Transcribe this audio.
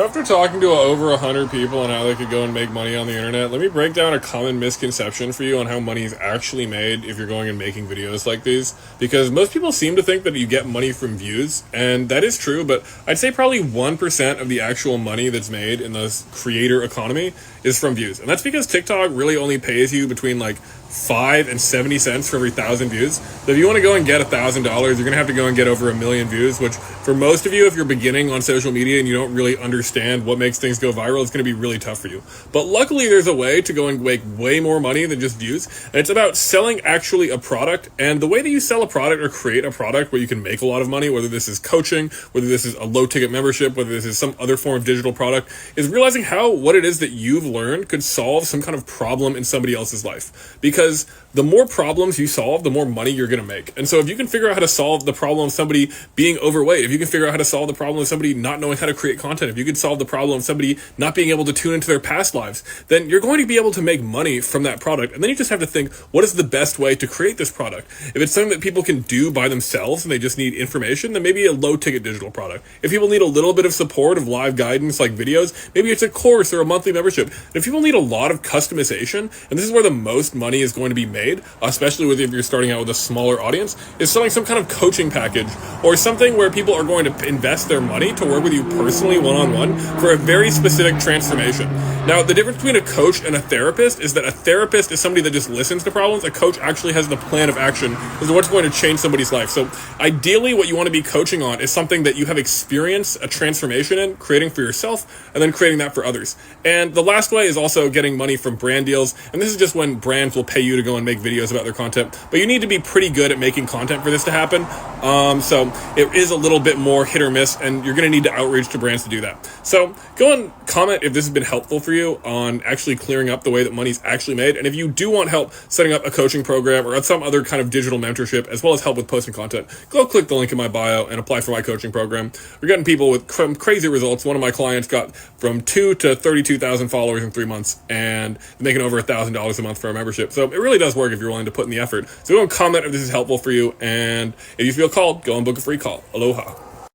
After talking to over 100 people on how they could go and make money on the internet, let me break down a common misconception for you on how money is actually made if you're going and making videos like these. Because most people seem to think that you get money from views, and that is true, but I'd say probably 1% of the actual money that's made in the creator economy is from views. And that's because TikTok really only pays you between like 5 and 70 cents for every 1,000 views. So if you want to go and get $1,000, you're going to have to go and get over 1 million views, which for most of you, if you're beginning on social media and you don't really understand what makes things go viral, it's going to be really tough for you. But luckily, there's a way to go and make way more money than just views. And it's about selling actually a product. And the way that you sell a product or create a product where you can make a lot of money, whether this is coaching, whether this is a low ticket membership, whether this is some other form of digital product, is realizing how what it is that you've learned could solve some kind of problem in somebody else's life. Because the more problems you solve, the more money you're going to make. And so if you can figure out how to solve the problem of somebody being overweight, if you can figure out how to solve the problem of somebody not knowing how to create content, if you can solve the problem of somebody not being able to tune into their past lives, then you're going to be able to make money from that product. And then you just have to think, what is the best way to create this product? If it's something that people can do by themselves and they just need information, then maybe a low ticket digital product. If people need a little bit of support of live guidance like videos, maybe it's a course or a monthly membership. And if people need a lot of customization, and this is where the most money is going to be made, especially if you're starting out with a smaller audience, is selling some kind of coaching package or something where people are going to invest their money to work with you personally one-on-one for a very specific transformation. Now, the difference between a coach and a therapist is that a therapist is somebody that just listens to problems. A coach actually has the plan of action as to what's going to change somebody's life. So ideally, what you want to be coaching on is something that you have experience, a transformation in, creating for yourself, and then creating that for others. And the last way is also getting money from brand deals. And this is just when brands will pay you to go and make videos about their content. But you need to be pretty good at making content for this to happen. So it is a little bit more hit or miss, and you're going to need to outreach to brands to do that. So go and comment if this has been helpful for you on actually clearing up the way that money's actually made. And if you do want help setting up a coaching program or some other kind of digital mentorship, as well as help with posting content, go click the link in my bio and apply for my coaching program. We're getting people with crazy results. One of my clients got from 2 to 32,000 followers in 3 months and making over $1,000 a month for a membership. So it really does work if you're willing to put in the effort. So go and comment if this is helpful for you. And if you feel called, go and book a free call. Aloha.